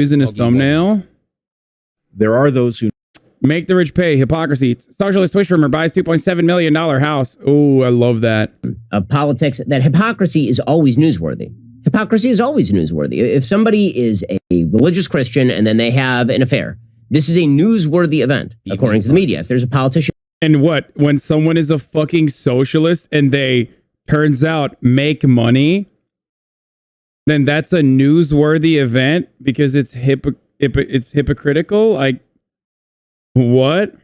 Using his thumbnail. There are those who make the rich pay. Hypocrisy. Socialist Twitch streamer buys $2.7 million house. Oh, I love that. Of politics, that hypocrisy is always newsworthy. Hypocrisy is always newsworthy. If somebody is a religious Christian and then they have an affair, this is a newsworthy event, according to the media. If there's a politician. And what? When someone is a fucking socialist and they, turns out, make money, then that's a newsworthy event because it's hypocritical? Like, what?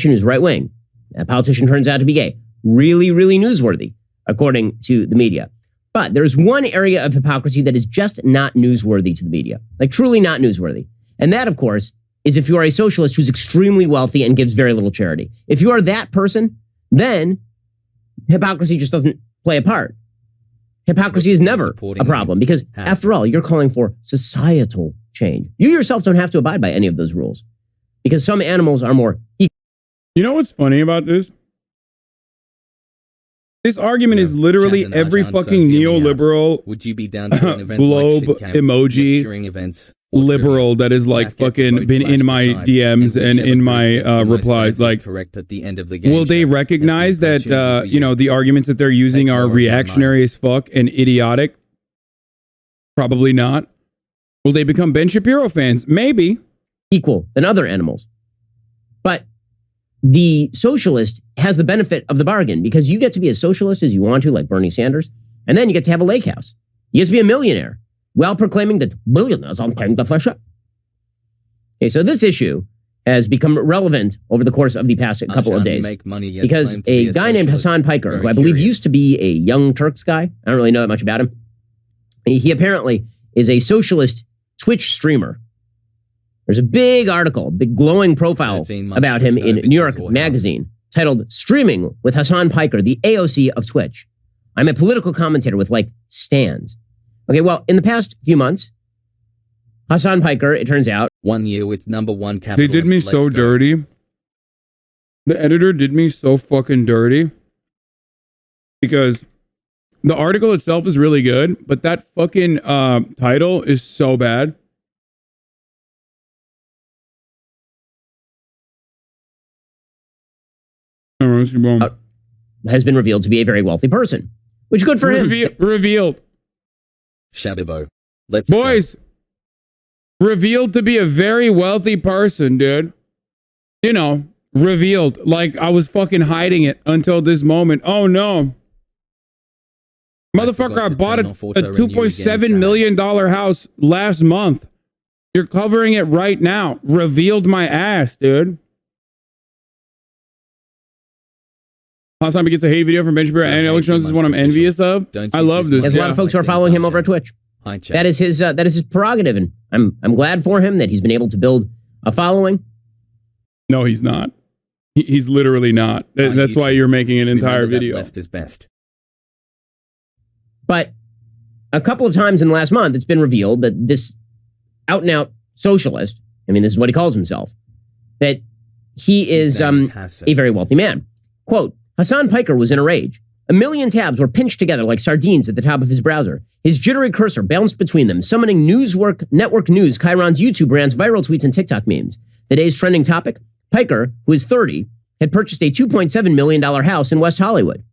Who's right wing. A politician turns out to be gay. Really, really newsworthy, according to the media. But there's one area of hypocrisy that is just not newsworthy to the media. Like, truly not newsworthy. And that, of course, is if you are a socialist who's extremely wealthy and gives very little charity. If you are that person, then hypocrisy just doesn't play a part. Hypocrisy is never a problem because, after all, you're calling for societal change. You yourself don't have to abide by any of those rules because some animals are more equal. You know what's funny about this? This argument is literally every fucking neoliberal would you be down to an event globe like emoji events, liberal that is like fucking been in my DMs and in my replies? Like, correct at the end of the game, will they recognize that you know, the arguments that they're using are reactionary as fuck and idiotic? Probably not. Will they become Ben Shapiro fans? Maybe. Equal than other animals. But the socialist has the benefit of the bargain because you get to be as socialist as you want to, like Bernie Sanders, and then you get to have a lake house. You get to be a millionaire while proclaiming that billionaires are paying the flesh up. Okay, so this issue has become relevant over the course of the past couple of days because a guy named Hasan Piker, who I believe used to be a Young Turks guy, I don't really know that much about him. He apparently is a socialist Twitch streamer. There's a big article, big glowing profile about him in New York Magazine titled Streaming with Hasan Piker, the AOC of Twitch. I'm a political commentator with like stands. Okay, well, in the past few months, Hasan Piker, it turns out. 1 year with #1 capitalist. They did me so dirty. The editor did me so fucking dirty. Because the article itself is really good, but that fucking title is so bad. Has been revealed to be a very wealthy person, which is good for him. Revealed. Shabibo. Boys. Revealed to be a very wealthy person, dude. You know, revealed. Like I was fucking hiding it until this moment. Oh no. Motherfucker, I bought a $2.7 million house last month. You're covering it right now. Revealed my ass, dude. Hasanabi gets a hate video from Ben Shapiro and Alex Jones is one I'm envious of. I love this. There's a lot of folks who are following him over at Twitch. That is his prerogative, and I'm glad for him that he's been able to build a following. No, he's not. He's literally not. That's why you're making an entire video. Left is best. But a couple of times in the last month, it's been revealed that this out and out socialist, I mean, this is what he calls himself, that he is a very wealthy man. Quote, Hasan Piker was in a rage. A million tabs were pinched together like sardines at the top of his browser. His jittery cursor bounced between them, summoning network news, Chiron's YouTube rants, viral tweets, and TikTok memes. The day's trending topic? Piker, who is 30, had purchased a $2.7 million house in West Hollywood.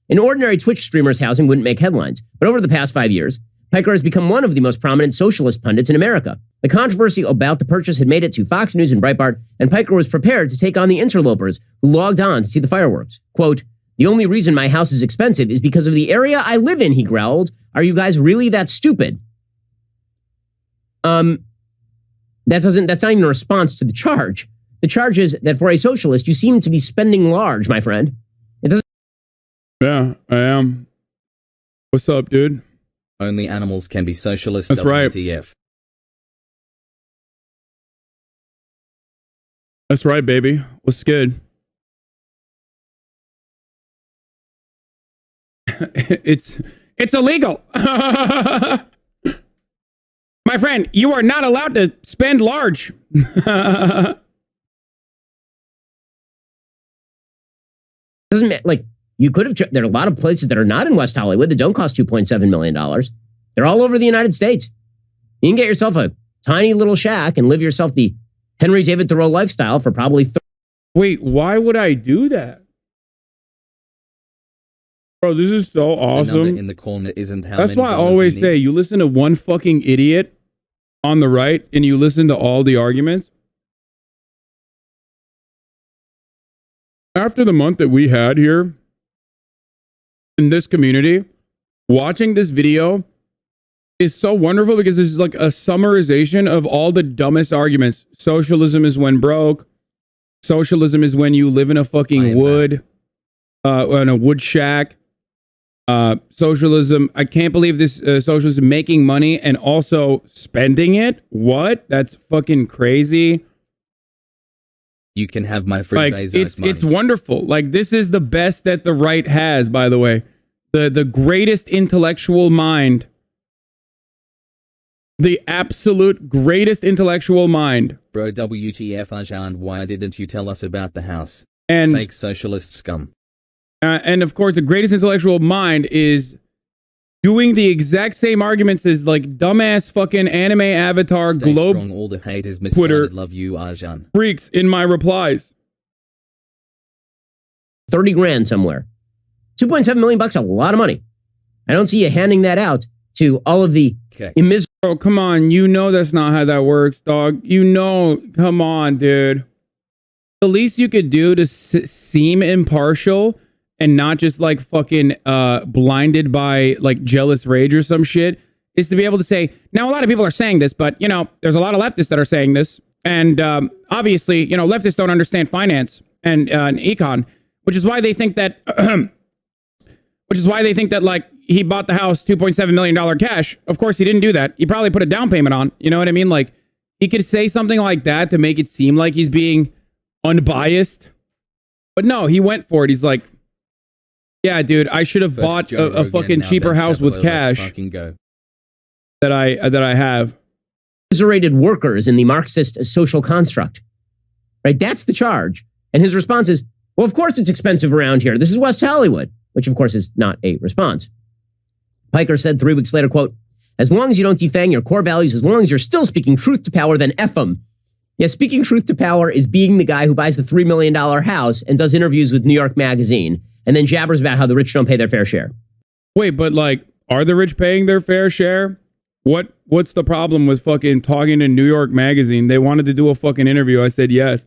An ordinary Twitch streamer's housing wouldn't make headlines, but over the past 5 years, Piker has become one of the most prominent socialist pundits in America. The controversy about the purchase had made it to Fox News and Breitbart, and Piker was prepared to take on the interlopers who logged on to see the fireworks. Quote, the only reason my house is expensive is because of the area I live in, he growled. Are you guys really that stupid? That's not even a response to the charge. The charge is that for a socialist, you seem to be spending large, my friend. It doesn't. Yeah, I am. What's up, dude? Only animals can be socialist. That's right. WTF. That's right, baby. What's good? It's illegal. My friend, you are not allowed to spend large. Doesn't like You could have, there are a lot of places that are not in West Hollywood that don't cost $2.7 million. They're all over the United States. You can get yourself a tiny little shack and live yourself the Henry David Thoreau lifestyle for probably Wait, why would I do that? Bro, this is so The awesome. number in the corner isn't how That's many why I dollars always you say need. you listen to one fucking idiot on the right and you listen to all the arguments. After the month that we had here in this community, watching this video is so wonderful because it's like a summarization of all the dumbest arguments. Socialism is when broke. Socialism is when you live in a fucking wood, in a wood shack. Socialism, I can't believe this socialism making money and also spending it. What? That's fucking crazy. You can have my free Like Bezos it's monies. wonderful. Like this is the best that the right has, by the way. The greatest intellectual mind. The absolute greatest intellectual mind. Bro, WTF Ajahn, why didn't you tell us about the house? And Fake socialist scum. and of course, the greatest intellectual mind is doing the exact same arguments as like dumbass fucking anime avatar Stay globe strong, all the hate is Twitter misguided. Love you, Ajahn. freaks in my replies. 30 grand somewhere. 2.7 million bucks, a lot of money. I don't see you handing that out to all of the Okay. immiserable Oh, come on. You know that's not how that works, dog. You know, come on, dude. The least you could do to seem impartial and not just like fucking blinded by like jealous rage or some shit is to be able to say, now a lot of people are saying this, but you know, there's a lot of leftists that are saying this. And obviously, you know, leftists don't understand finance and econ, which is why they think that like he bought the house $2.7 million cash. Of course, he didn't do that. He probably put a down payment on. You know what I mean? Like he could say something like that to make it seem like he's being unbiased. But no, he went for it. He's like, yeah, dude, I should have First bought Joe a Rogan, fucking now cheaper Ben house with Shapiro, let's cash fucking go. that I have. commiserated workers in the Marxist social construct. Right? That's the charge. And his response is, well, of course it's expensive around here. This is West Hollywood, which of course is not a response. Piker said 3 weeks later, quote, as long as you don't defang your core values, as long as you're still speaking truth to power, then F them. Yeah, speaking truth to power is being the guy who buys the $3 million house and does interviews with New York Magazine and then jabbers about how the rich don't pay their fair share. Wait, but like, are the rich paying their fair share? What's the problem with fucking talking to New York Magazine? They wanted to do a fucking interview. I said yes.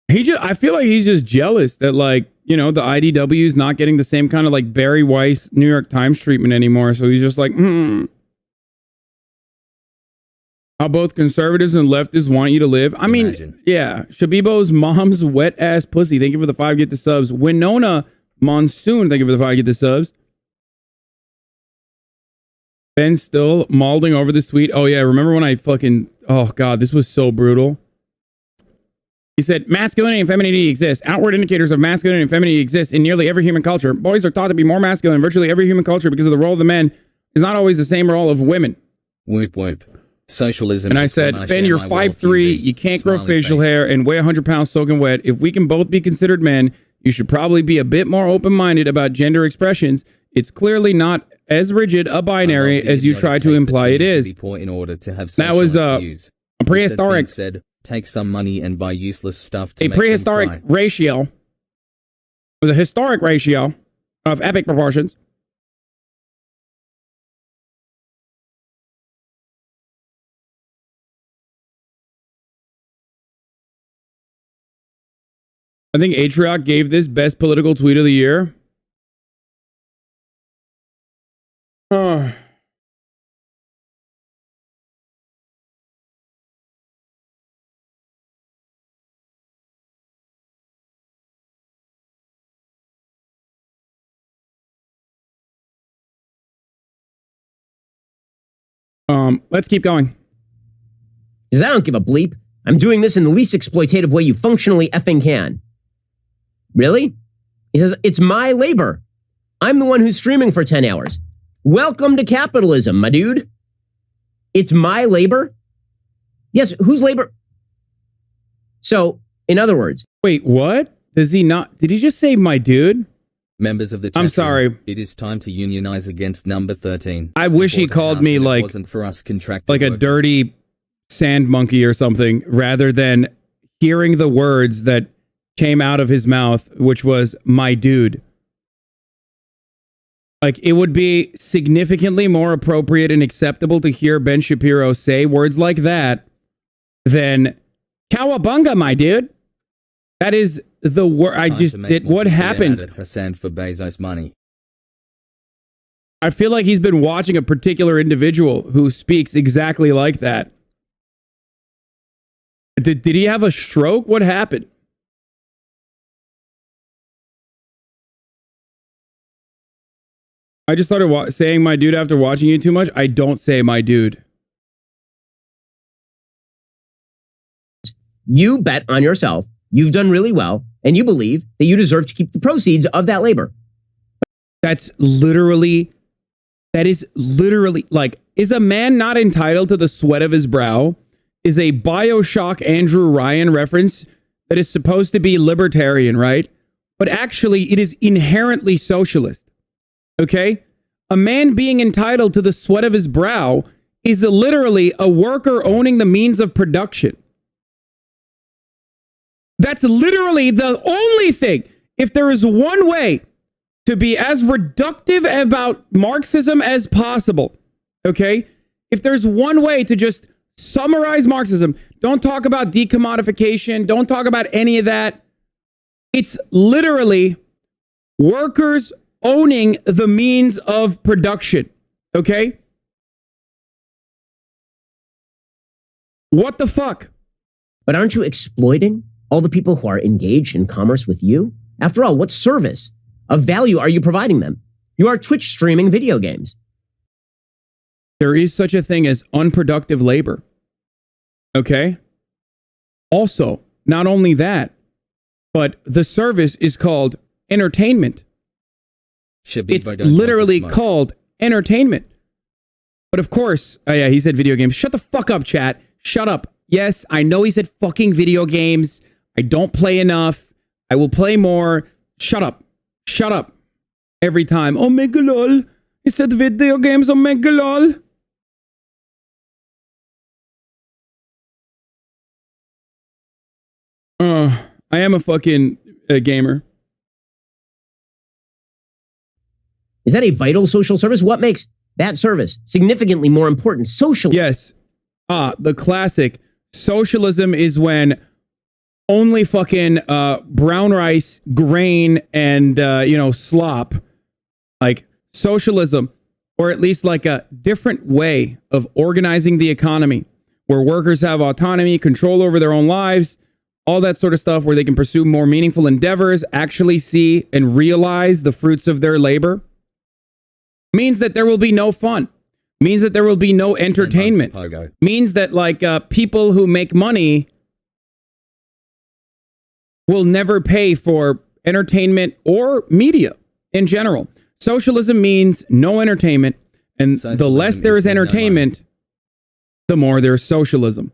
I feel like he's just jealous that like, you know, the IDW is not getting the same kind of like Barry Weiss New York Times treatment anymore. So he's just like, How both conservatives and leftists want you to live. I mean, Imagine. yeah. Shabibo's mom's wet ass pussy. Thank you for the 5 get the subs. Winona Monsoon. Thank you for the 5 get the subs. Ben still mauling over this tweet. Oh yeah, remember when I fucking, oh god, this was so brutal. He said, masculinity and femininity exist. Outward indicators of masculinity and femininity exist in nearly every human culture. Boys are taught to be more masculine in virtually every human culture because of the role of the men is not always the same role of women. Whoop whoop. Socialism. And I is when said, Ben, share you're my 5'3", wealth, you can't grow Smiley facial face. hair and weigh 100 pounds soaking wet. If we can both be considered men, you should probably be a bit more open-minded about gender expressions. It's clearly not as rigid a binary as you try to imply it is. In order to have That was socialist views. a prehistoric, That being said, take some money and buy useless stuff to a make them prehistoric cry. ratio. It was a historic ratio of epic proportions. I think Atrioc gave this best political tweet of the year. Let's keep going. He says, I don't give a bleep. I'm doing this in the least exploitative way you functionally effing can. Really? He says, it's my labor. I'm the one who's streaming for 10 hours. Welcome to capitalism, my dude. It's my labor? Yes, whose labor? So, in other words, Wait, what? Does he not? Did he just say my dude? Members of the chat I'm sorry. room, it is time to unionize against number 13. I wish he Report to called Hasan me it like wasn't for us contracted a workers. dirty sand monkey or something, rather than hearing the words that came out of his mouth, which was my dude. Like, it would be significantly more appropriate and acceptable to hear Ben Shapiro say words like that than cowabunga, my dude. That is the word. I Time just to make did. more What people happened? mad at Hasan for Bezos money. I feel like he's been watching a particular individual who speaks exactly like that. Did he have a stroke? What happened? I just started saying my dude after watching you too much. I don't say my dude. You bet on yourself. You've done really well, and you believe that you deserve to keep the proceeds of that labor. That is literally like, is a man not entitled to the sweat of his brow? Is a BioShock Andrew Ryan reference that is supposed to be libertarian, right? But actually, it is inherently socialist. Okay? A man being entitled to the sweat of his brow is literally a worker owning the means of production. That's literally the only thing. If there is one way to be as reductive about Marxism as possible, okay? If there's one way to just summarize Marxism, don't talk about decommodification, don't talk about any of that. It's literally workers owning the means of production, okay? What the fuck? But aren't you exploiting all the people who are engaged in commerce with you? After all, what service of value are you providing them? You are Twitch streaming video games. There is such a thing as unproductive labor. Okay? Also, not only that, but the service is called entertainment. It's literally called entertainment. But of course, oh yeah, he said video games. Shut the fuck up, chat. Shut up. Yes, I know he said fucking video games. I don't play enough. I will play more. Shut up. Shut up. Every time. Oh, megalol. He said video games. Oh, megalol. I am a fucking gamer. Is that a vital social service? What makes that service significantly more important socially? Yes. The classic. Socialism is when only fucking brown rice, grain, and slop. Like socialism, or at least like a different way of organizing the economy, where workers have autonomy, control over their own lives, all that sort of stuff, where they can pursue more meaningful endeavors, actually see and realize the fruits of their labor. Means that there will be no fun. Means that there will be no entertainment. Means that like people who make money will never pay for entertainment or media in general. Socialism means no entertainment, and the less there is entertainment, the more there's socialism,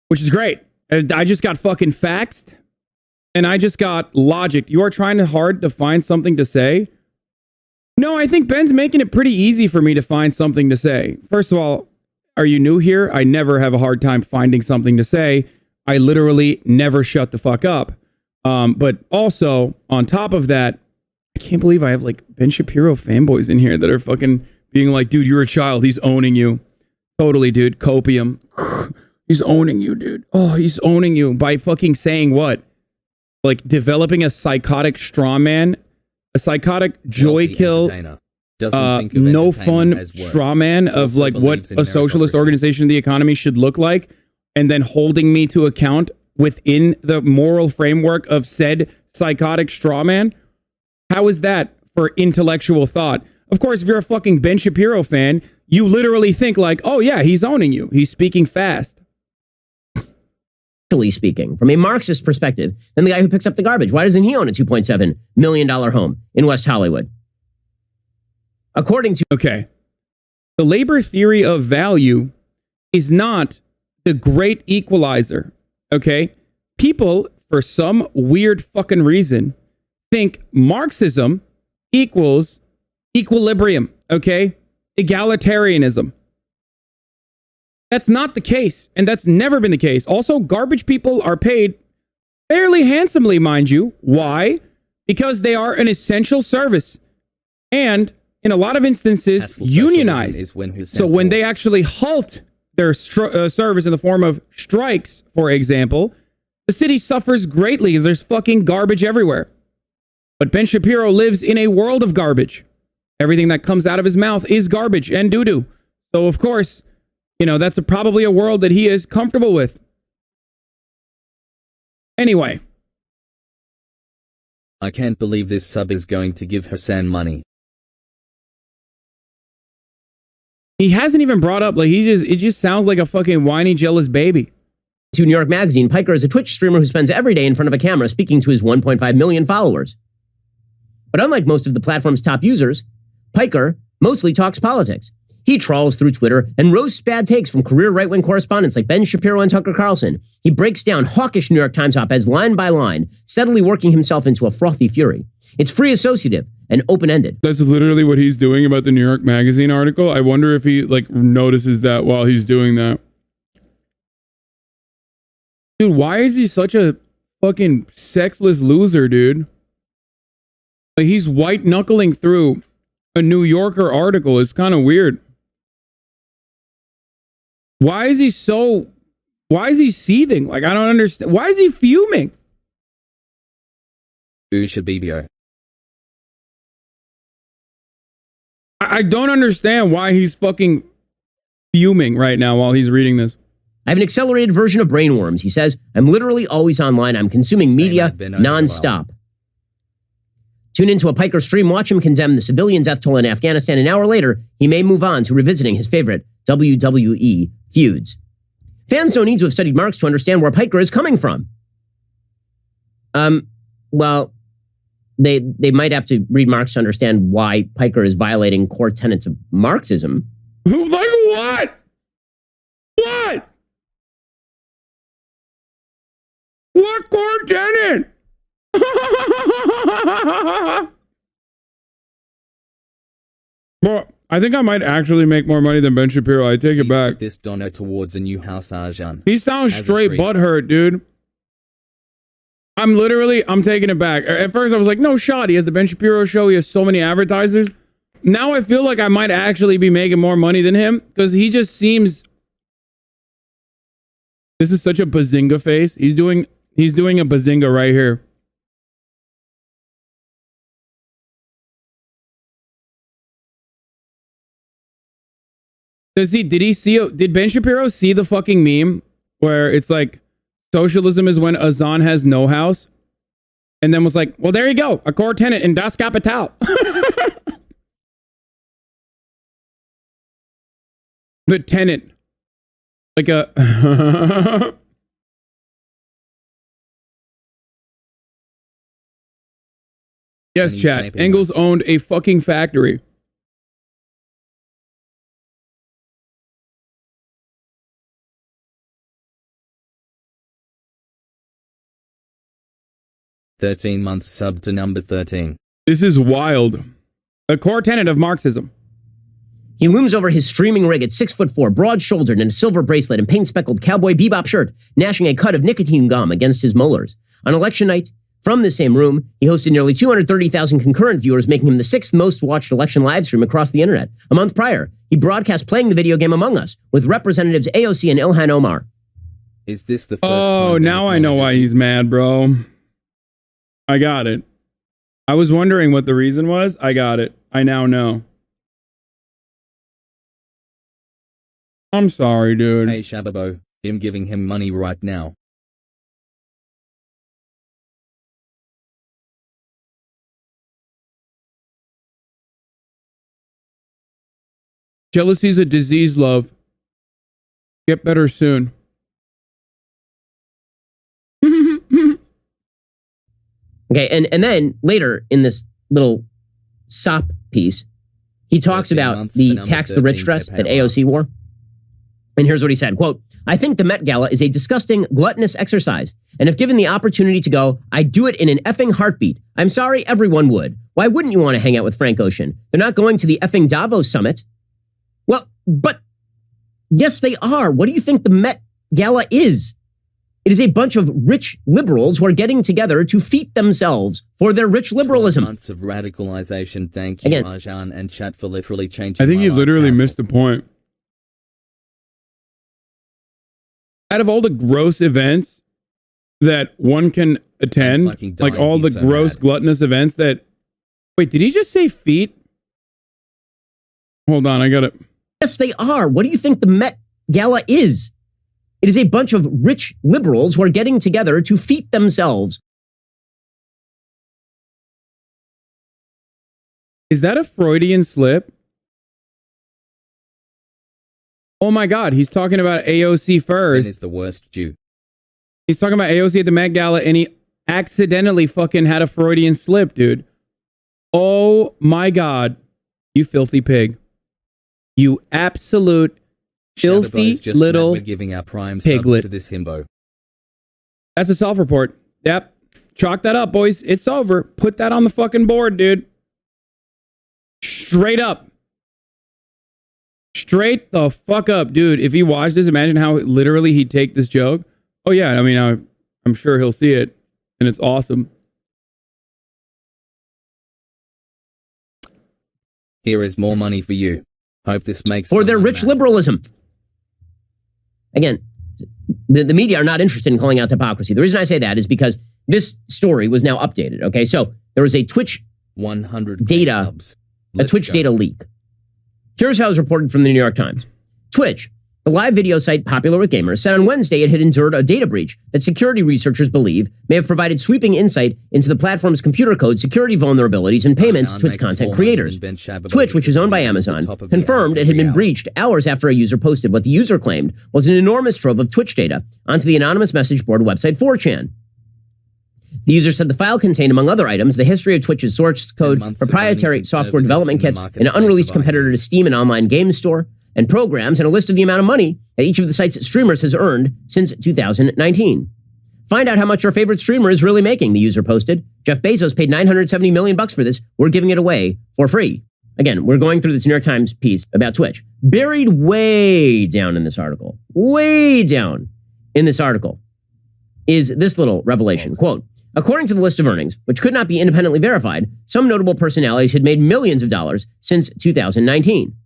which is great. I just got fucking faxed, and I just got logic. You are trying hard to find something to say. No, I think Ben's making it pretty easy for me to find something to say. First of all, are you new here? I never have a hard time finding something to say. I literally never shut the fuck up. But also, on top of that, I can't believe I have like Ben Shapiro fanboys in here that are fucking being like, dude, you're a child. He's owning you. Totally, dude. Copium. He's owning you, dude. Oh, he's owning you by fucking saying what? Like developing a psychotic straw man, a psychotic joy kill, no fun straw man of like what a socialist organization of the economy should look like, and then holding me to account within the moral framework of said psychotic straw man. How is that for intellectual thought? Of course, if you're a fucking Ben Shapiro fan, you literally think like, oh yeah, he's owning you. He's speaking fast. Speaking from a Marxist perspective than the guy who picks up the garbage. Why doesn't he own a $2.7 million home in West Hollywood? According to... Okay. The labor theory of value is not the great equalizer. Okay. People, for some weird fucking reason, think Marxism equals equilibrium, okay? Egalitarianism. That's not the case, and that's never been the case. Also, garbage people are paid fairly handsomely, mind you. Why? Because they are an essential service, and in a lot of instances, unionized. So when they actually halt their service in the form of strikes, for example, the city suffers greatly because there's fucking garbage everywhere. But Ben Shapiro lives in a world of garbage. Everything that comes out of his mouth is garbage and doo-doo. So, of course, you know, that's probably a world that he is comfortable with. Anyway. I can't believe this sub is going to give Hasan money. He hasn't even brought up, like, it just sounds like a fucking whiny, jealous baby. To New York Magazine, Piker is a Twitch streamer who spends every day in front of a camera speaking to his 1.5 million followers. But unlike most of the platform's top users, Piker mostly talks politics. He trawls through Twitter and roasts bad takes from career right-wing correspondents like Ben Shapiro and Tucker Carlson. He breaks down hawkish New York Times op-eds line by line, steadily working himself into a frothy fury. It's free associative and open-ended. That's literally what he's doing about the New York Magazine article. I wonder if he, like, notices that while he's doing that. Dude, why is he such a fucking sexless loser, dude? Like, he's white-knuckling through a New Yorker article. It's kind of weird. Why is he seething? Like, I don't understand. Why is he fuming? Shapiro. I don't understand why he's fucking fuming right now while he's reading this. I have an accelerated version of brainworms, he says. I'm literally always online. I'm consuming media nonstop. Tune into a Piker stream, watch him condemn the civilian death toll in Afghanistan. An hour later, he may move on to revisiting his favorite WWE feuds. Fans don't need to have studied Marx to understand where Piker is coming from. Well, they might have to read Marx to understand why Piker is violating core tenets of Marxism. Like what? What? What core tenet? Well, I think I might actually make more money than Ben Shapiro. I take it back. This donor towards a new house, Hasan. He sounds straight butthurt, dude. I'm taking it back. At first I was like, no shot. He has the Ben Shapiro show. He has so many advertisers. Now I feel like I might actually be making more money than him because he just seems... This is such a bazinga face. He's doing a bazinga right here. Did Ben Shapiro see the fucking meme where it's like socialism is when Hasan has no house? And then was like, well, there you go. A core tenet in Das Kapital. The tenet. Like a... Yes, chat. Engels owned a fucking factory. $13-month sub to number 13. This is wild. A core tenet of Marxism. He looms over his streaming rig at 6'4", broad-shouldered in a silver bracelet and paint-speckled cowboy bebop shirt, gnashing a cud of nicotine gum against his molars. On election night, from the same room, he hosted nearly 230,000 concurrent viewers, making him the 6th most-watched election livestream across the internet. A month prior, he broadcast playing the video game Among Us with Representatives AOC and Ilhan Omar. Is this the first time? Oh, now I know why he's mad, bro. I got it. I was wondering what the reason was. I got it. I now know. I'm sorry, dude. Hey, Shababo. I'm giving him money right now. Jealousy's a disease, love. Get better soon. Okay, and then later in this little SOP piece, he talks about the tax the rich dress that AOC wore. And here's what he said, quote, I think the Met Gala is a disgusting, gluttonous exercise. And if given the opportunity to go, I'd do it in an effing heartbeat. I'm sorry, everyone would. Why wouldn't you want to hang out with Frank Ocean? They're not going to the effing Davos summit. Well, but yes, they are. What do you think the Met Gala is? It is a bunch of rich liberals who are getting together to feat themselves for their rich liberalism. Months of radicalization. Thank you, Again, Hasan and chat for literally changing I think my you life, literally Hasan. missed the point. Out of all the gross events that one can attend, fucking like dying, all the he's so gross mad. gluttonous events that... Wait, did he just say feet? Hold on, I got it. yes, they are. What do you think the Met Gala is? It is a bunch of rich liberals who are getting together to feat themselves. Is that a Freudian slip? Oh my God, he's talking about AOC Ben first. is the worst Jew. He's talking about AOC at the Met Gala and he accidentally fucking had a Freudian slip, dude. Oh my God, you filthy pig. You absolute filthy Shadowboy's just little mad we're giving our prime piglet. subs to this himbo. That's a self-report. Yep. Chalk that up, boys. It's over. Put that on the fucking board, dude. Straight up. Straight the fuck up, dude. If he watched this, imagine how literally he'd take this joke. Oh yeah, I mean, I'm sure he'll see it, and it's awesome. Here is more money for you. Hope this makes For their someone rich mad. liberalism. Again, the media are not interested in calling out hypocrisy. The reason I say that is because this story was now updated. Okay, so there was a Twitch 100 data, subs. a Let's Twitch go. data leak. Here's how it was reported from the New York Times. Twitch, the live video site popular with gamers, said on Wednesday it had endured a data breach that security researchers believe may have provided sweeping insight into the platform's computer code, security vulnerabilities, and payments to its content creators. Twitch, which is owned by Amazon, confirmed it had been breached hours after a user posted what the user claimed was an enormous trove of Twitch data onto the anonymous message board website 4chan. The user said the file contained, among other items, the history of Twitch's source code, proprietary software development kits, an unreleased competitor to Steam and online games store, and programs, and a list of the amount of money that each of the site's streamers has earned since 2019. Find out how much your favorite streamer is really making, the user posted. Jeff Bezos paid $970 million for this. We're giving it away for free. Again, we're going through this New York Times piece about Twitch. Buried way down in this article, way down in this article, is this little revelation. Quote, according to the list of earnings, which could not be independently verified, some notable personalities had made millions of dollars since 2019.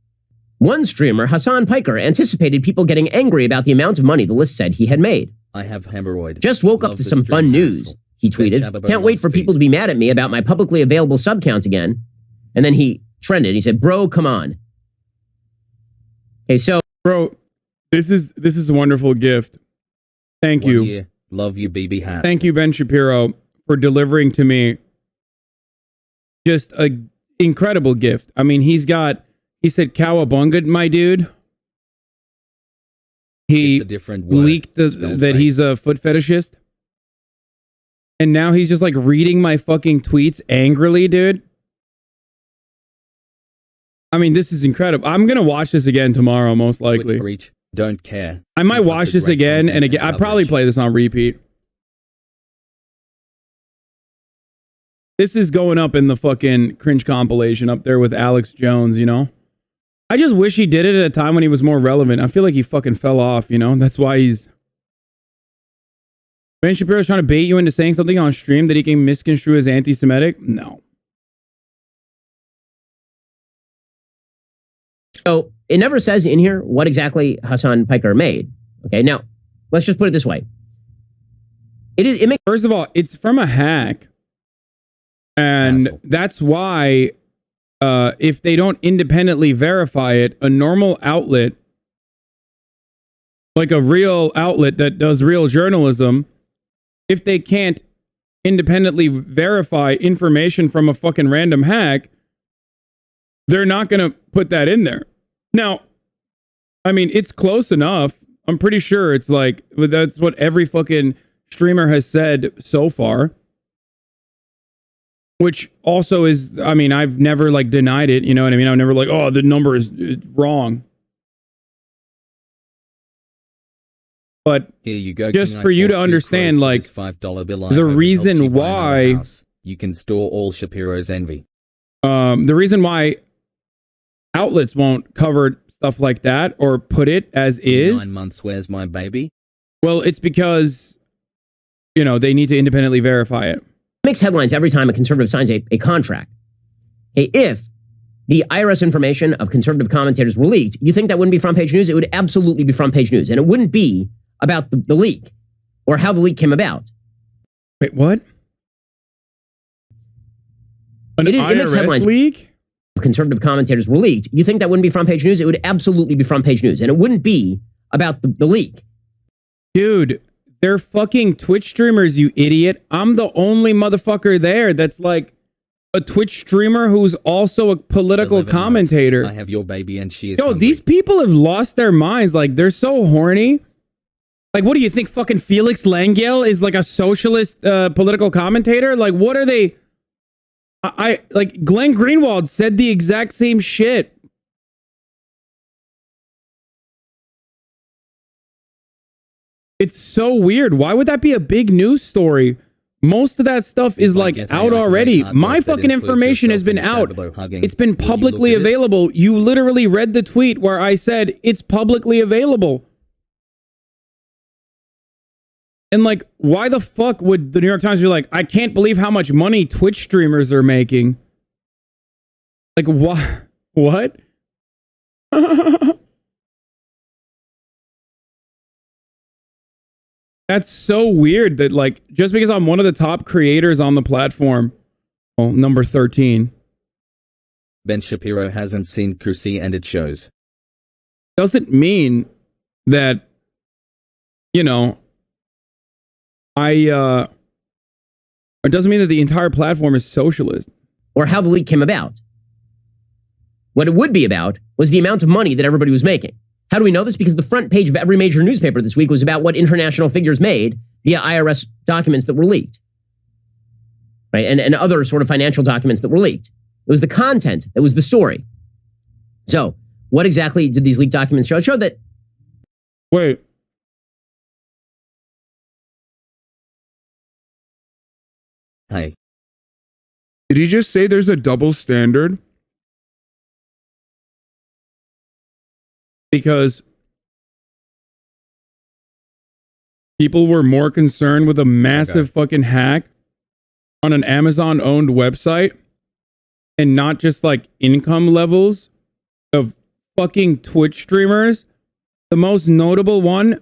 One streamer, Hasan Piker, anticipated people getting angry about the amount of money the list said he had made. I have hemorrhoid. Just woke up Love to the some stream fun news, hassle. he Ben tweeted. Shadowboy Can't wait wants for people to be mad at me about my publicly available sub count again. And then he trended. He said, bro, come on. Okay, so Bro, this is a wonderful gift. Thank 1 you. year. Love you, BB Hass. Thank you, Ben Shapiro, for delivering to me just a incredible gift. I mean, he said cowabunga, my dude. He It's a different word. leaked Spelled that right. he's a foot fetishist. And now he's just like reading my fucking tweets angrily, dude. I mean, this is incredible. I'm going to watch this again tomorrow, most Twitch likely. breach. Don't care. I might Keep up watch the this great again content and again. I'd probably coverage. play this on repeat. This is going up in the fucking cringe compilation up there with Alex Jones, you know? I just wish he did it at a time when he was more relevant. I feel like he fucking fell off, you know? That's why he's... Ben Shapiro's trying to bait you into saying something on stream that he can misconstrue as anti-Semitic? No. So it never says in here what exactly Hasan Piker made. Okay, now let's just put it this way. It makes First of all, it's from a hack. And Asshole. that's why if they don't independently verify it, a normal outlet, like a real outlet that does real journalism, if they can't independently verify information from a fucking random hack, they're not going to put that in there. Now, I mean, it's close enough. I'm pretty sure it's like, that's what every fucking streamer has said so far. Which also is, I mean, I've never like denied it. You know what I mean? I've never like, oh, the number is wrong. But Here you go. just King. for I you to bought 2 understand, crores like, for this $5 bill. I the hope it helps reason you buy another why- house. You can store all Shapiro's envy. the reason why outlets won't cover stuff like that or put it as is, 9 months, where's my baby? well, it's because, you know, they need to independently verify it. Makes headlines every time a conservative signs a contract. Okay, if the IRS information of conservative commentators were leaked, you think that wouldn't be front page news? It would absolutely be front page news. And it wouldn't be about the leak or how the leak came about. Wait, what? An It makes IRS headlines. leak? If conservative commentators were leaked, you think that wouldn't be front page news? It would absolutely be front page news. And it wouldn't be about the leak. Dude, they're fucking Twitch streamers, you idiot. I'm the only motherfucker there that's like a Twitch streamer who's also a political 11 commentator. months. I have your baby and she is Yo, hungry. these people have lost their minds. Like, they're so horny. Like, what do you think? Fucking Felix Langiel is like a socialist political commentator? Like, what are they? I like Glenn Greenwald said the exact same shit. It's so weird. Why would that be a big news story? Most of that stuff is like out already. My fucking information has been out. It's been publicly available. You literally read the tweet where I said it's publicly available. And like, why the fuck would the New York Times be like, I can't believe how much money Twitch streamers are making? Like, what? That's so weird that, like, just because I'm one of the top creators on the platform, well, number 13, Ben Shapiro hasn't seen Kusi and it shows. doesn't mean that, you know, it doesn't mean that the entire platform is socialist. Or how the leak came about. What it would be about was the amount of money that everybody was making. How do we know this? Because the front page of every major newspaper this week was about what international figures made via IRS documents that were leaked. Right? And other sort of financial documents that were leaked. It was the content that was the story. So, what exactly did these leaked documents show? It showed that... Wait. Hey. Did he just say there's a double standard? Because people were more concerned with a massive fucking hack on an Amazon-owned website and not just like income levels of fucking Twitch streamers. The most notable one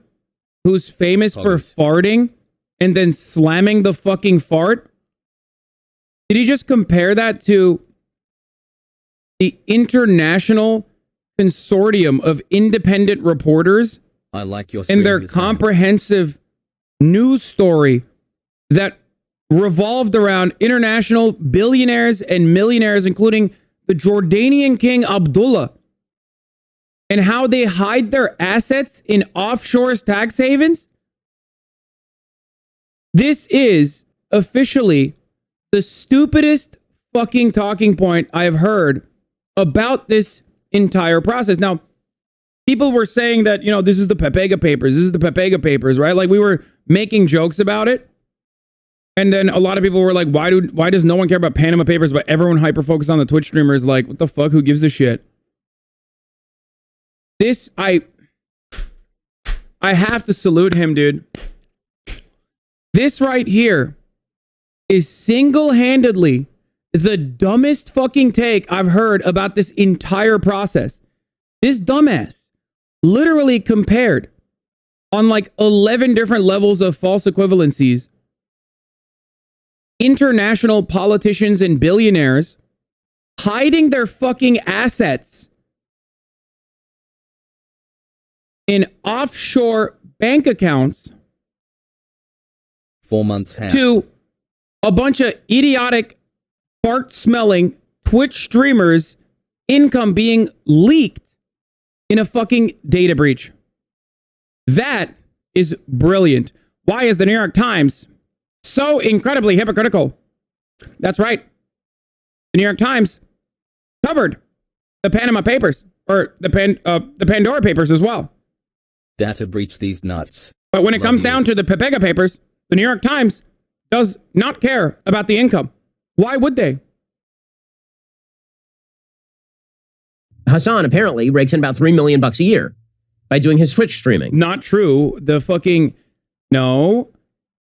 who's famous for farting and then slamming the fucking fart. Did he just compare that to the international consortium of independent reporters I like your and their comprehensive news story that revolved around international billionaires and millionaires, including the Jordanian King Abdullah, and how they hide their assets in offshore tax havens? This is officially the stupidest fucking talking point I have heard about this entire process. Now, people were saying that, you know, this is the Pepega papers. This is the Pepega papers, right? Like, we were making jokes about it. And then a lot of people were like, why does no one care about Panama Papers, but everyone hyper-focused on the Twitch streamers? Like, what the fuck? Who gives a shit? This, I have to salute him, dude. This right here is single-handedly the dumbest fucking take I've heard about this entire process. This dumbass literally compared on like 11 different levels of false equivalencies international politicians and billionaires hiding their fucking assets in offshore bank accounts 4 months has. to a bunch of idiotic fart-smelling Twitch streamers' income being leaked in a fucking data breach. That is brilliant. Why is the New York Times so incredibly hypocritical? That's right. The New York Times covered the Panama Papers, or the Pandora Papers as well. Data breach these nuts. But when it Love comes you. down to the Pepega papers, the New York Times does not care about the income. Why would they? Hasan apparently rakes in about $3 million a year by doing his Twitch streaming. Not true. The fucking... No.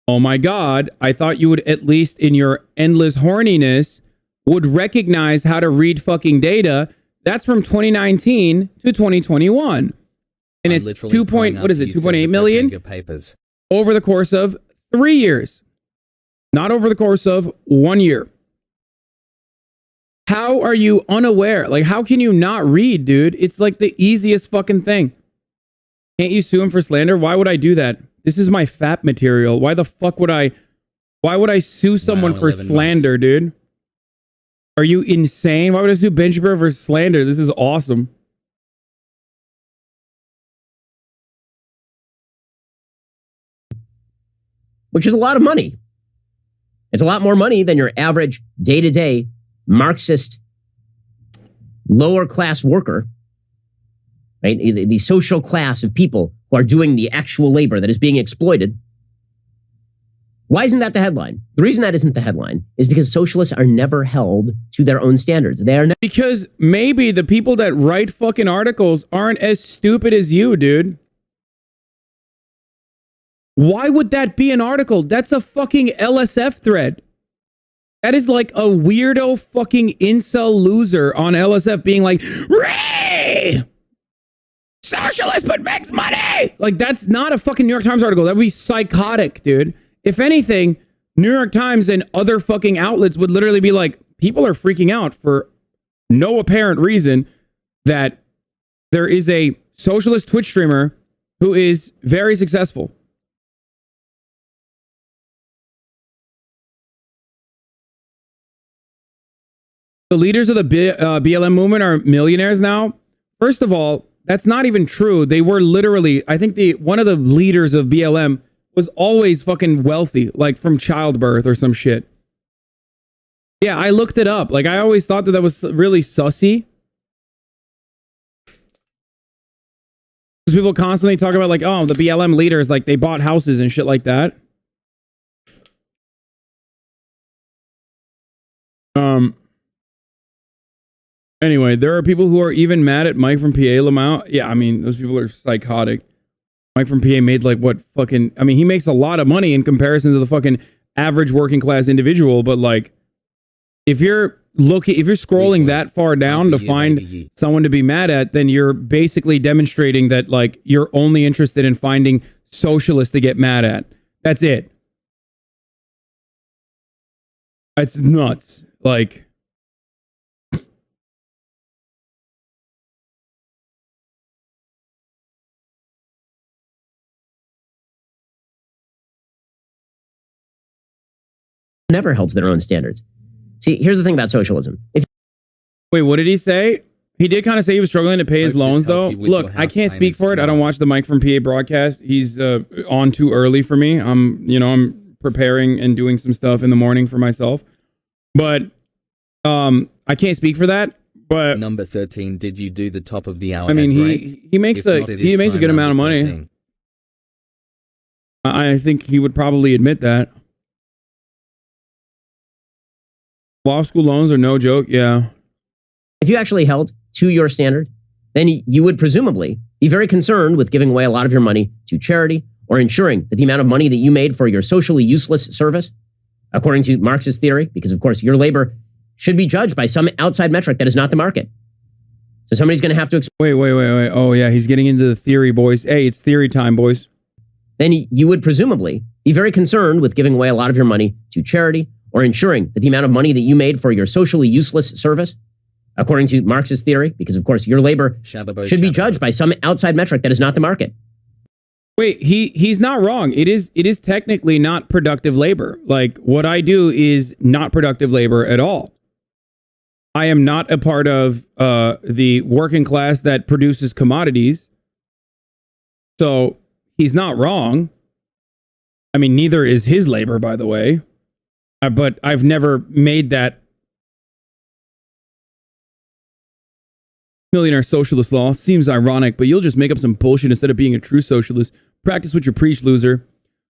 Oh my God. I thought you would, at least in your endless horniness, would recognize how to read fucking data. That's from 2019 to 2021. And it's 2.8 million papers over the course of 3 years. Not over the course of 1 year. How are you unaware? Like, how can you not read, dude? It's like the easiest fucking thing. Can't you sue him for slander? Why would I do that? This is my FAP material. Why the fuck would I sue someone for slander, dude? Are you insane? Why would I sue Ben Shapiro for slander? This is awesome. Which is a lot of money. It's a lot more money than your average day-to-day Marxist lower class worker, right? The social class of people who are doing the actual labor that is being exploited. Why isn't that the headline? The reason that isn't the headline is because socialists are never held to their own standards. They are never. Because maybe the people that write fucking articles aren't as stupid as you, dude. Why would that be an article? That's a fucking LSF thread. That is like a weirdo fucking incel loser on LSF being like, Ray! Socialist but makes money! Like, that's not a fucking New York Times article. That would be psychotic, dude. If anything, New York Times and other fucking outlets would literally be like, people are freaking out for no apparent reason that there is a socialist Twitch streamer who is very successful. The leaders of the BLM movement are millionaires now. First of all, that's not even true. They were literally, I think one of the leaders of BLM was always fucking wealthy, like from childbirth or some shit. Yeah, I looked it up. Like, I always thought that was really sussy. Because people constantly talk about like, oh, the BLM leaders, like they bought houses and shit like that. Anyway, there are people who are even mad at Mike from PA Lamau. Yeah, I mean, those people are psychotic. Mike from PA made like what fucking... I mean, he makes a lot of money in comparison to the fucking average working class individual, but like, if you're scrolling that far down to find someone to be mad at, then you're basically demonstrating that like you're only interested in finding socialists to get mad at. That's it. It's nuts. Like... never held to their own standards. See, here's the thing about socialism. Wait, what did he say? He did kind of say he was struggling to pay his loans, though. Look, I can't speak for it. I don't watch the Mike from PA broadcast. He's on too early for me. I'm preparing and doing some stuff in the morning for myself. But I can't speak for that. But number 13, did you do the top of the hour? I mean, he makes a good amount of money. 13. I think he would probably admit that. Law school loans are no joke, yeah. If you actually held to your standard, then you would presumably be very concerned with giving away a lot of your money to charity or ensuring that the amount of money that you made for your socially useless service, according to Marxist theory, because of course your labor should be judged by some outside metric that is not the market. So somebody's going to have to... Wait. Oh yeah, he's getting into the theory, boys. Hey, it's theory time, boys. Then you would presumably be very concerned with giving away a lot of your money to charity or ensuring that the amount of money that you made for your socially useless service, according to Marxist theory, because of course your labor should be judged by some outside metric that is not the market. Wait, he's not wrong. It is technically not productive labor. Like, what I do is not productive labor at all. I am not a part of the working class that produces commodities. So he's not wrong. I mean, neither is his labor, by the way. But I've never made that millionaire socialist law. Seems ironic, but you'll just make up some bullshit instead of being a true socialist. Practice what you preach, loser.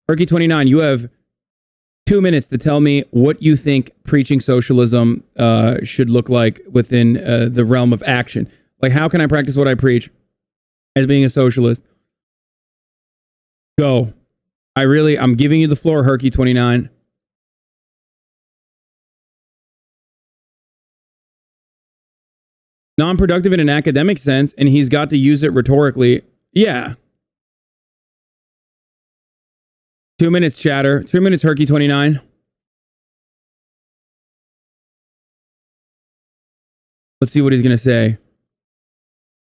Herky29, you have 2 minutes to tell me what you think preaching socialism should look like within the realm of action. Like, how can I practice what I preach as being a socialist? Go. I'm giving you the floor, Herky29. Non-productive in an academic sense, and he's got to use it rhetorically. Yeah. 2 minutes, chatter. 2 minutes, Herky29. Let's see what he's going to say.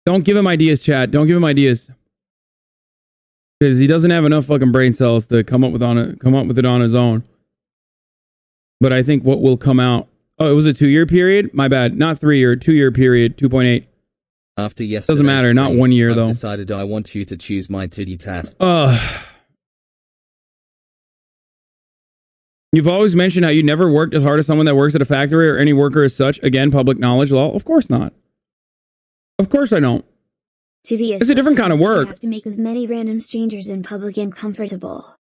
Don't give him ideas, chat. Don't give him ideas. Because he doesn't have enough fucking brain cells to come up with it on his own. But I think what will come out... Oh, it was a 2-year period? My bad. Not 3-year, 2-year period, 2.8. After yesterday's doesn't matter, not 1 year, though. I've decided I want you to choose my titty tat. You've always mentioned how you never worked as hard as someone that works at a factory or any worker as such. Again, public knowledge law. Of course not. Of course I don't. To be it's a different kind of work. You have to make as many random strangers in public and comfortable.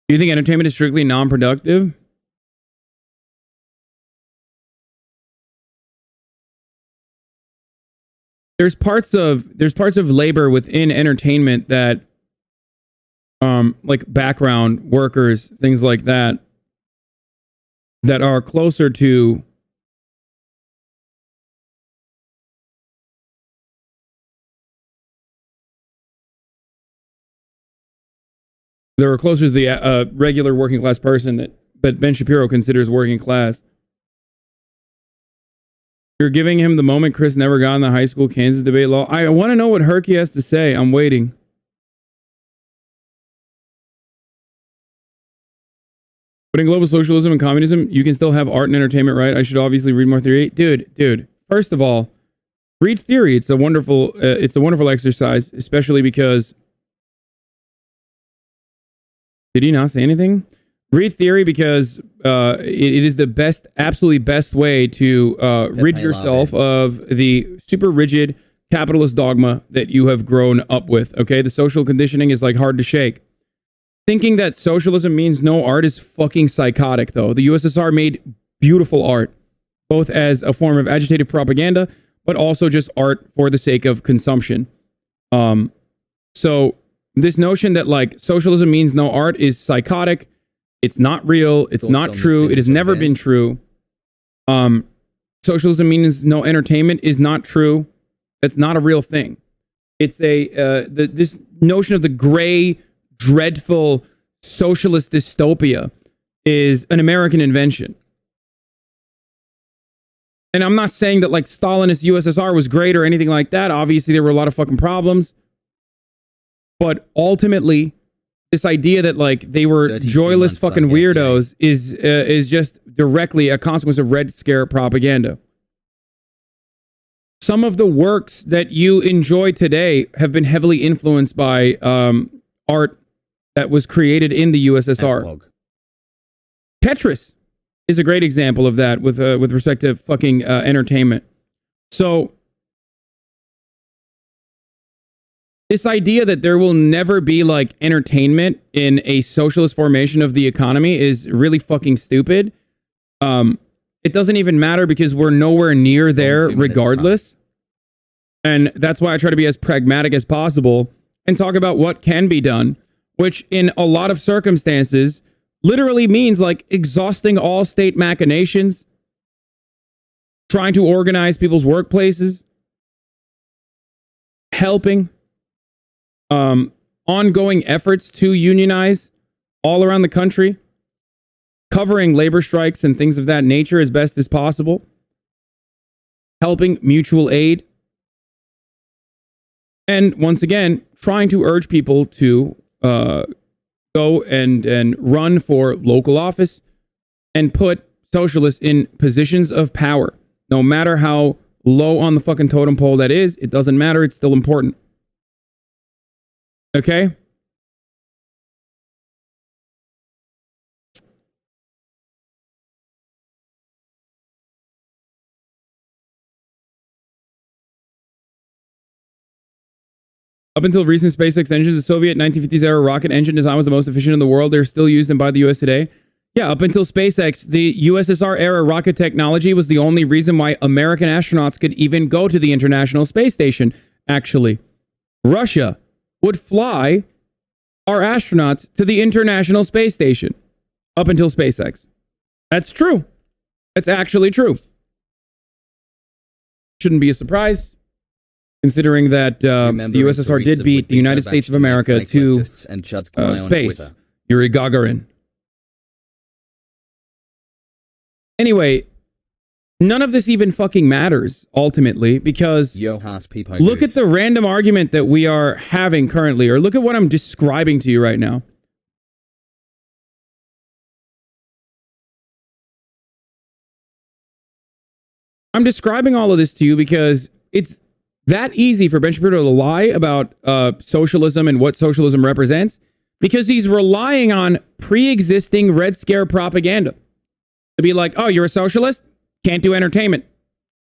Do you think entertainment is strictly non-productive? There's parts of labor within entertainment that like background workers, things like that, that are closer to the regular working class person that Ben Shapiro considers working class. You're giving him the moment Chris never got in the high school Kansas debate law. I want to know what Herky has to say. I'm waiting. But in global socialism and communism, you can still have art and entertainment, right? I should obviously read more theory. Dude. First of all, read theory. It's a wonderful exercise, especially because... Did he not say anything? Read theory because it is the absolutely best way to rid yourself of the super rigid capitalist dogma that you have grown up with. Okay, the social conditioning is like hard to shake. Thinking that socialism means no art is fucking psychotic, though. The USSR made beautiful art, both as a form of agitated propaganda, but also just art for the sake of consumption. So this notion that like socialism means no art is psychotic. It's not real. It's not true. It has never been true. Socialism means no entertainment is not true. That's not a real thing. It's this notion of the gray, dreadful socialist dystopia is an American invention. And I'm not saying that like Stalinist USSR was great or anything like that. Obviously, there were a lot of fucking problems. But ultimately, this idea that like they were joyless fucking weirdos is just directly a consequence of Red Scare propaganda. Some of the works that you enjoy today have been heavily influenced by art that was created in the USSR. Tetris is a great example of that with respect to fucking entertainment. So this idea that there will never be like entertainment in a socialist formation of the economy is really fucking stupid. It doesn't even matter because we're nowhere near there regardless. And that's why I try to be as pragmatic as possible and talk about what can be done, which in a lot of circumstances literally means like exhausting all state machinations, trying to organize people's workplaces, helping ongoing efforts to unionize all around the country, covering labor strikes and things of that nature as best as possible, helping mutual aid, and once again, trying to urge people to go and run for local office and put socialists in positions of power. No matter how low on the fucking totem pole that is, it doesn't matter. It's still important. Okay? Up until recent SpaceX engines, the Soviet 1950s era rocket engine design was the most efficient in the world. They're still used and by the US today. Yeah, up until SpaceX, the USSR era rocket technology was the only reason why American astronauts could even go to the International Space Station, actually. Russia would fly our astronauts to the International Space Station up until SpaceX. That's true. That's actually true. Shouldn't be a surprise, considering that the USSR did beat the United States of America to space. Yuri Gagarin. Anyway, none of this even fucking matters, ultimately, because look at the random argument that we are having currently, or look at what I'm describing to you right now. I'm describing all of this to you because it's that easy for Ben Shapiro to lie about socialism and what socialism represents, because he's relying on pre-existing Red Scare propaganda. To be like, oh, you're a socialist? Can't do entertainment.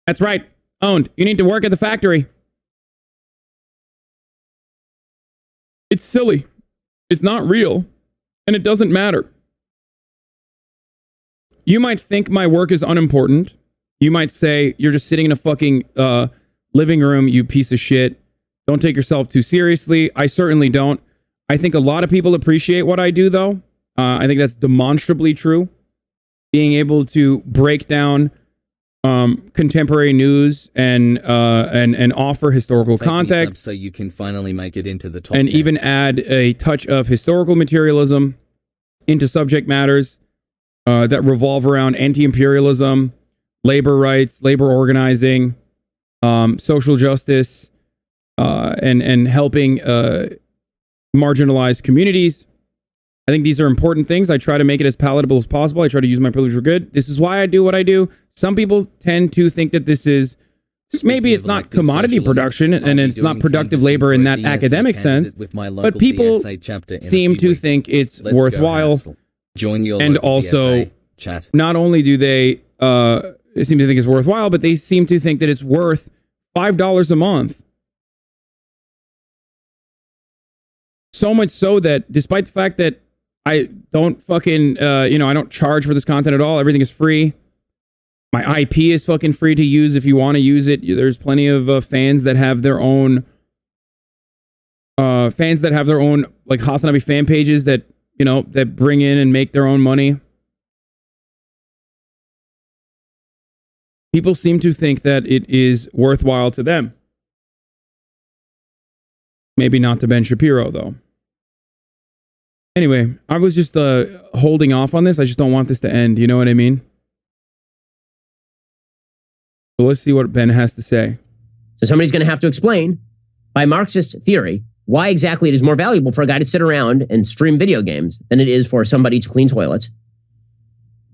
That's right. Owned. You need to work at the factory. It's silly. It's not real. And it doesn't matter. You might think my work is unimportant. You might say, you're just sitting in a fucking living room, you piece of shit. Don't take yourself too seriously. I certainly don't. I think a lot of people appreciate what I do, though. I think that's demonstrably true. Being able to break down contemporary news and offer historical context, so you can finally make it into the top and 10. even add a touch of historical materialism into subject matters that revolve around anti-imperialism, labor rights, labor organizing, social justice, and helping marginalized communities. I think these are important things. I try to make it as palatable as possible. I try to use my privilege for good. This is why I do what I do. Some people tend to think that this is, maybe it's not commodity production and it's not productive labor in that academic sense, but people seem to think it's worthwhile. And also, not only do they seem to think it's worthwhile, but they seem to think that it's worth $5 a month. So much so that despite the fact that I don't fucking, I don't charge for this content at all. Everything is free. My IP is fucking free to use if you want to use it. There's plenty of fans that have their own, like Hasanabi fan pages that, that bring in and make their own money. People seem to think that it is worthwhile to them. Maybe not to Ben Shapiro, though. Anyway, I was just holding off on this. I just don't want this to end. You know what I mean? So let's see what Ben has to say. So somebody's going to have to explain, by Marxist theory, why exactly it is more valuable for a guy to sit around and stream video games than it is for somebody to clean toilets.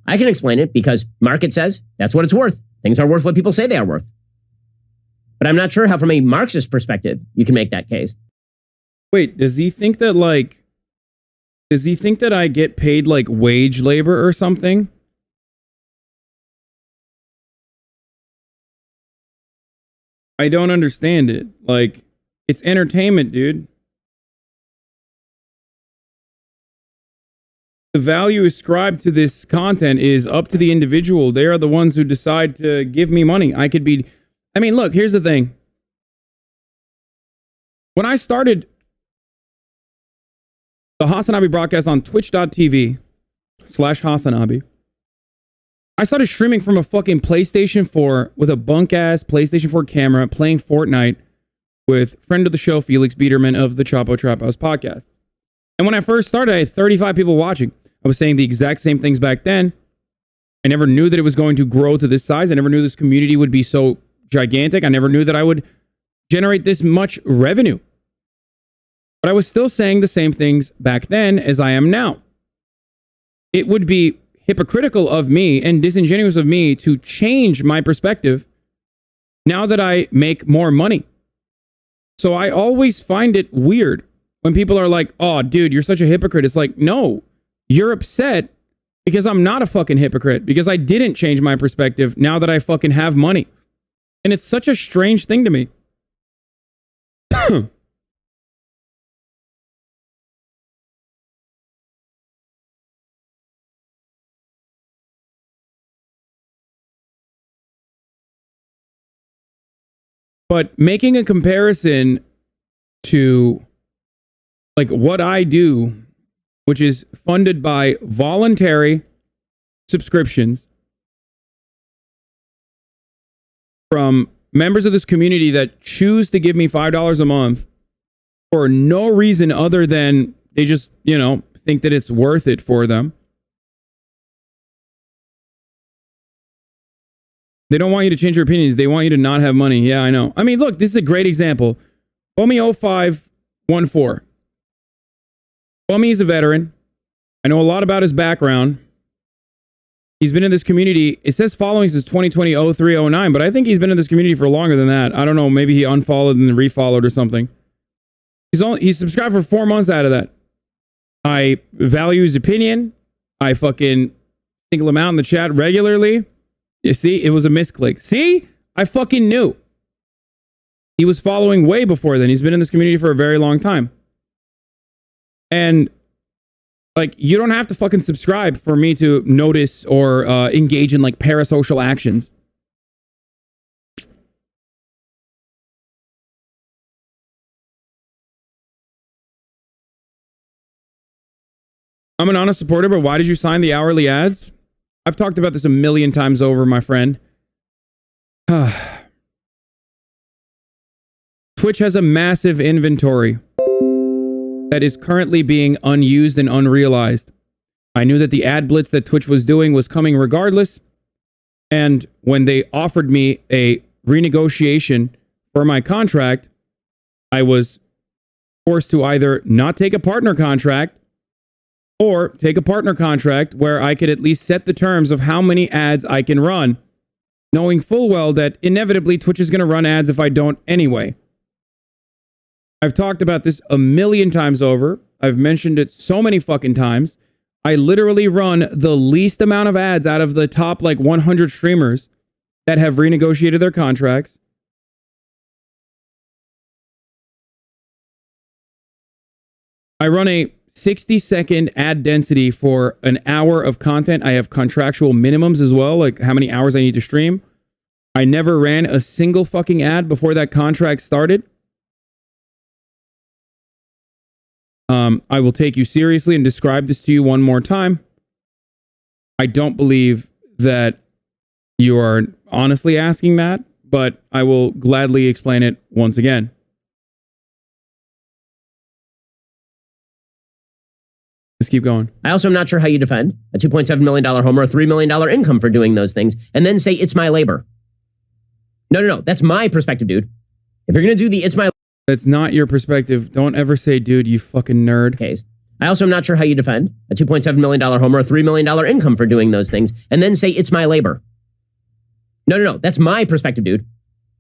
I can explain it because market says that's what it's worth. Things are worth what people say they are worth. But I'm not sure how, from a Marxist perspective, you can make that case. Wait, does he think that I get paid like wage labor or something? I don't understand it. Like, it's entertainment, dude. The value ascribed to this content is up to the individual. They are the ones who decide to give me money. Look, here's the thing. When I started the Hasanabi broadcast on twitch.tv/Hasanabi, I started streaming from a fucking PlayStation 4 with a bunk-ass PlayStation 4 camera playing Fortnite with friend of the show, Felix Biederman of the Chapo Trap House podcast. And when I first started, I had 35 people watching. I was saying the exact same things back then. I never knew that it was going to grow to this size. I never knew this community would be so gigantic. I never knew that I would generate this much revenue. But I was still saying the same things back then as I am now. It would be hypocritical of me and disingenuous of me to change my perspective now that I make more money. So I always find it weird when people are like, oh, dude, you're such a hypocrite. It's like, no, you're upset because I'm not a fucking hypocrite, because I didn't change my perspective now that I fucking have money. And it's such a strange thing to me. But making a comparison to like what I do, which is funded by voluntary subscriptions from members of this community that choose to give me $5 a month for no reason other than they just, think that it's worth it for them. They don't want you to change your opinions. They want you to not have money. Yeah, I know. I mean, look, this is a great example. Bummy0514. Bummy is a veteran. I know a lot about his background. He's been in this community. It says following since 2020, 03, 09, but I think he's been in this community for longer than that. I don't know. Maybe he unfollowed and then refollowed or something. He's subscribed for 4 months out of that. I value his opinion. I fucking single him out in the chat regularly. You see, it was a misclick. See? I fucking knew. He was following way before then. He's been in this community for a very long time. And like, you don't have to fucking subscribe for me to notice or engage in like parasocial actions. I'm an honest supporter, but why did you sign the hourly ads? I've talked about this a million times over, my friend. Twitch has a massive inventory that is currently being unused and unrealized. I knew that the ad blitz that Twitch was doing was coming regardless. And when they offered me a renegotiation for my contract, I was forced to either not take a partner contract or take a partner contract where I could at least set the terms of how many ads I can run, knowing full well that inevitably Twitch is going to run ads if I don't anyway. I've talked about this a million times over. I've mentioned it so many fucking times. I literally run the least amount of ads out of the top like 100 streamers that have renegotiated their contracts. I run a 60-second ad density for an hour of content. I have contractual minimums as well, like how many hours I need to stream. I never ran a single fucking ad before that contract started. I will take you seriously and describe this to you one more time. I don't believe that you are honestly asking that, but I will gladly explain it once again. Let's keep going. I also am not sure how you defend a $2.7 million home or a $3 million income for doing those things and then say it's my labor. No. That's my perspective, dude. If you're going to do the it's my That's not your perspective. Don't ever say, dude, you fucking nerd. case. I also am not sure how you defend a $2.7 million home or a $3 million income for doing those things and then say it's my labor. No. That's my perspective, dude.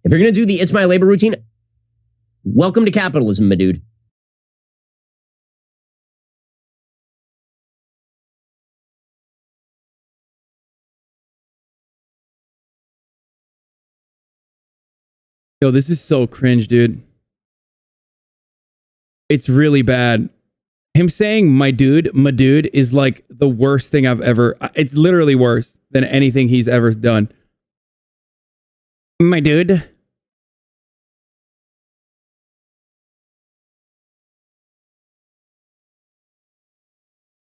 If you're going to do the it's my labor routine, welcome to capitalism, my dude. Yo, this is so cringe, dude. It's really bad. Him saying my dude is like the worst thing I've ever... It's literally worse than anything he's ever done. My dude.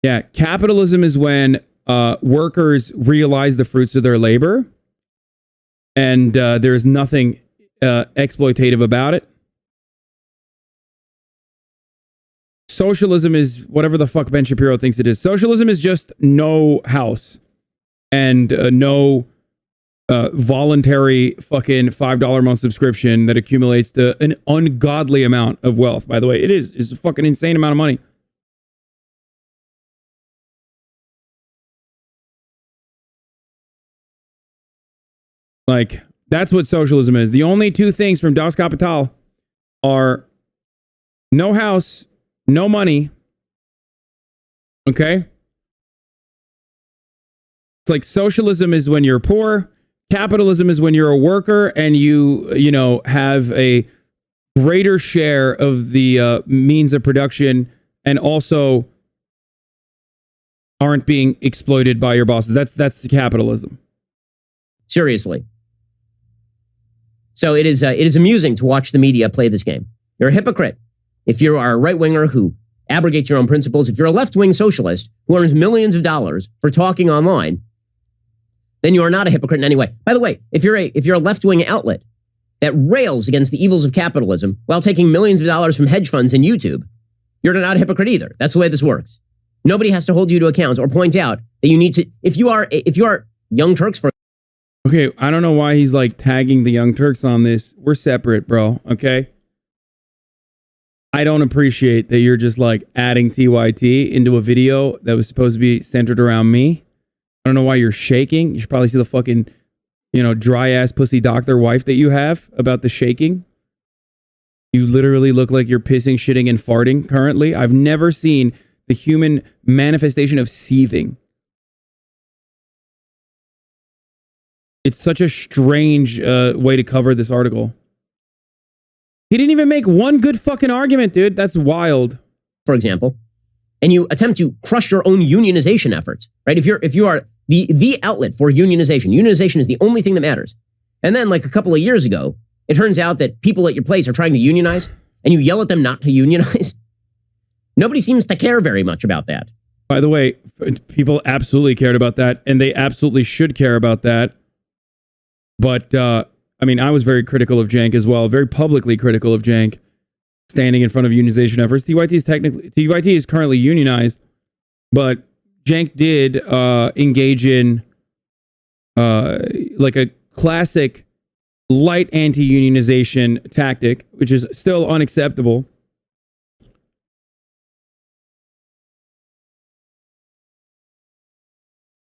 Yeah, capitalism is when workers realize the fruits of their labor and there's nothing exploitative about it. Socialism is whatever the fuck Ben Shapiro thinks it is. Socialism is just no house and no voluntary fucking $5 a month subscription that accumulates to an ungodly amount of wealth. By the way, it's a fucking insane amount of money. Like, that's what socialism is. The only two things from Das Kapital are no house, no money. Okay? It's like socialism is when you're poor. Capitalism is when you're a worker and you know, have a greater share of the means of production and also aren't being exploited by your bosses. That's capitalism. Seriously. So it is amusing to watch the media play this game. You're a hypocrite if you are a right-winger who abrogates your own principles. If you're a left-wing socialist who earns millions of dollars for talking online, then you are not a hypocrite in any way. By the way, if you're a left-wing outlet that rails against the evils of capitalism while taking millions of dollars from hedge funds and YouTube, you're not a hypocrite either. That's the way this works. Nobody has to hold you to account or point out that you need to. If you are Young Turks, for Okay, I don't know why he's like tagging the Young Turks on this. We're separate, bro. Okay. I don't appreciate that you're just like adding TYT into a video that was supposed to be centered around me. I don't know why you're shaking. You should probably see the fucking, dry ass pussy doctor wife that you have about the shaking. You literally look like you're pissing, shitting, and farting currently. I've never seen the human manifestation of seething. It's such a strange way to cover this article. He didn't even make one good fucking argument, dude. That's wild. For example, and you attempt to crush your own unionization efforts, right? If you are the outlet for unionization is the only thing that matters. And then like a couple of years ago, it turns out that people at your place are trying to unionize and you yell at them not to unionize. Nobody seems to care very much about that. By the way, people absolutely cared about that, and they absolutely should care about that. But, I was very critical of Cenk as well, very publicly critical of Cenk, standing in front of unionization efforts. TYT is currently unionized, but Cenk did engage in like a classic light anti-unionization tactic, which is still unacceptable.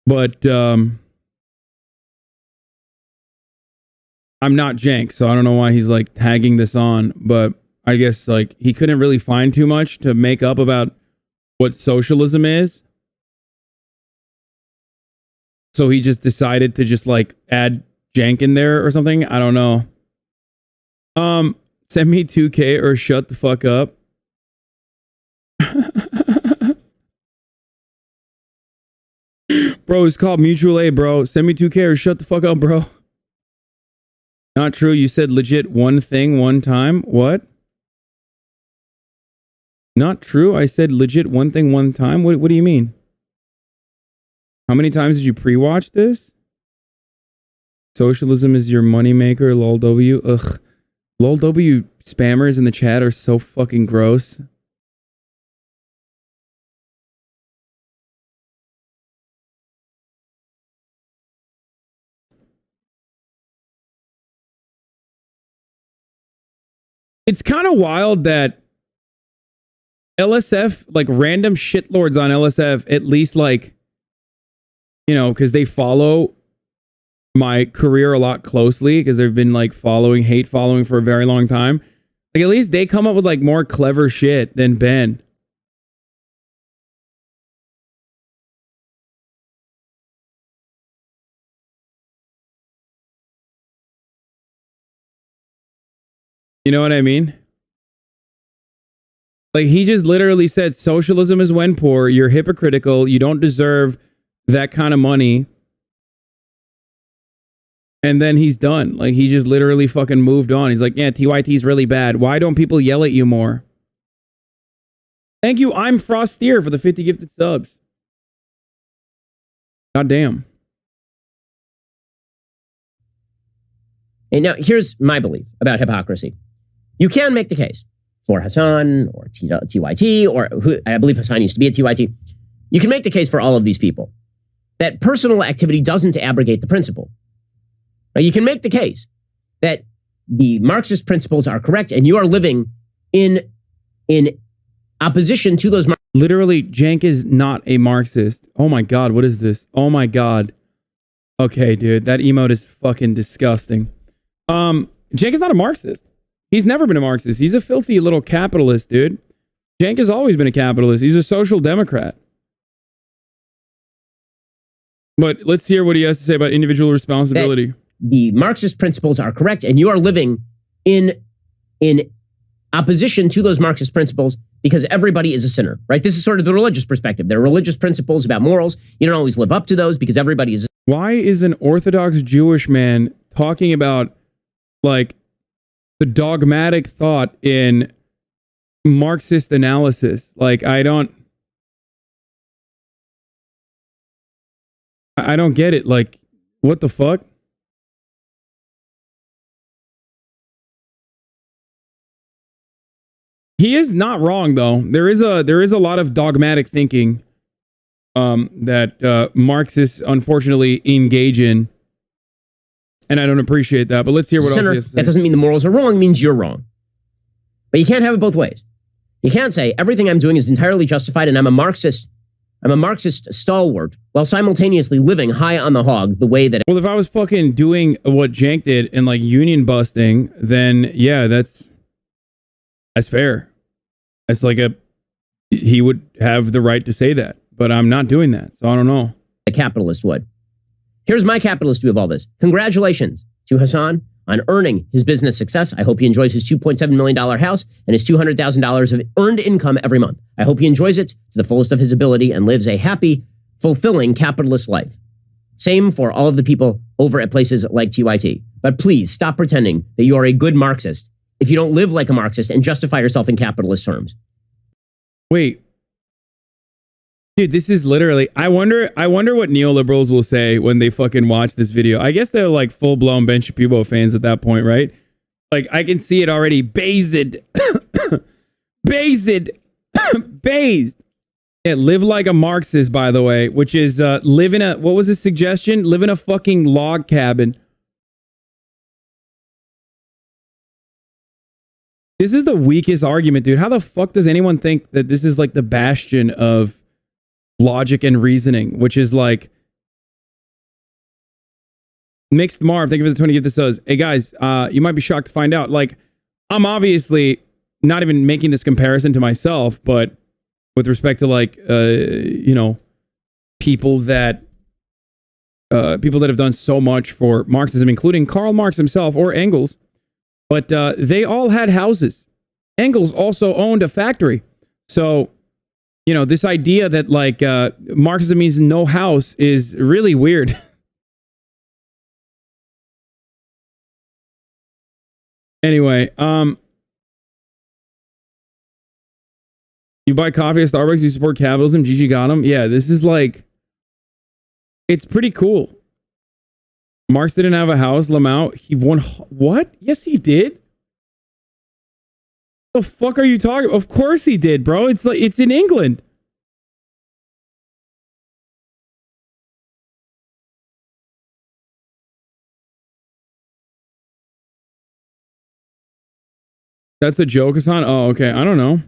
But I'm not Cenk, so I don't know why he's like tagging this on, but I guess like he couldn't really find too much to make up about what socialism is. So he just decided to just like add Cenk in there or something. I don't know. Send me 2K or shut the fuck up. Bro, it's called mutual aid, bro. Send me 2K or shut the fuck up, bro. Not true. You said legit one thing one time. What? Not true. I said legit one thing one time. What do you mean? How many times did you pre-watch this? Socialism is your moneymaker, lol W. Ugh. Lol W spammers in the chat are so fucking gross. It's kind of wild that LSF, like random shitlords on LSF, at least like, because they follow my career a lot closely, because they've been like hate following for a very long time. Like at least they come up with like more clever shit than Ben. You know what I mean? Like he just literally said socialism is when poor, you're hypocritical, you don't deserve that kind of money. And then he's done. Like he just literally fucking moved on. He's like, yeah, TYT's really bad. Why don't people yell at you more? Thank you, I'm Frostier, for the 50 gifted subs. God damn. And now here's my belief about hypocrisy. You can make the case for Hasan or TYT, or who I believe Hasan used to be at TYT. You can make the case for all of these people that personal activity doesn't abrogate the principle. Now, you can make the case that the Marxist principles are correct and you are living in opposition to those. Literally, Cenk is not a Marxist. Oh my God, what is this? Oh my God. Okay, dude, that emote is fucking disgusting. Cenk is not a Marxist. He's never been a Marxist. He's a filthy little capitalist, dude. Cenk has always been a capitalist. He's a social democrat. But let's hear what he has to say about individual responsibility. That the Marxist principles are correct, and you are living in opposition to those Marxist principles because everybody is a sinner, right? This is sort of the religious perspective. There are religious principles about morals. You don't always live up to those because everybody is. Why is an Orthodox Jewish man talking about like the dogmatic thought in Marxist analysis. Like I don't get it. Like what the fuck? He is not wrong though. There is a lot of dogmatic thinking that Marxists unfortunately engage in. And I don't appreciate that. But let's hear what else he has to say. That doesn't mean the morals are wrong, it means you're wrong. But you can't have it both ways. You can't say everything I'm doing is entirely justified and I'm a Marxist stalwart while simultaneously living high on the hog the way that... Well, if I was fucking doing what Jank did and like union busting, then that's fair. It's like he would have the right to say that, but I'm not doing that. So I don't know. A capitalist would. Here's my capitalist view of all this. Congratulations to Hasan on earning his business success. I hope he enjoys his $2.7 million house and his $200,000 of earned income every month. I hope he enjoys it to the fullest of his ability and lives a happy, fulfilling capitalist life. Same for all of the people over at places like TYT. But please stop pretending that you are a good Marxist if you don't live like a Marxist and justify yourself in capitalist terms. Wait. Dude, this is literally, I wonder what neoliberals will say when they fucking watch this video. I guess they're like full-blown Ben Shapiro fans at that point, right? Like, I can see it already. Based. Based. Yeah, live like a Marxist, by the way, which is live in a, what was his suggestion? Live in a fucking log cabin. This is the weakest argument, dude. How the fuck does anyone think that this is like the bastion of logic and reasoning, which is like Mixed Marv, thank you for the 20 gift that says, hey guys, you might be shocked to find out, like, I'm obviously not even making this comparison to myself, but with respect to like you know, people that have done so much for Marxism, including Karl Marx himself or Engels, but they all had houses. Engels also owned a factory. So, you know, this idea that like Marxism means no house is really weird. Anyway, you buy coffee at Starbucks, you support capitalism, GG got him. Yeah, this is like, it's pretty cool. Marx didn't have a house, Lamau. He won, what? Yes, he did. The fuck are you talking? Of course he did, bro. It's like, it's in England. That's a joke, Hasan? Oh, okay. I don't know.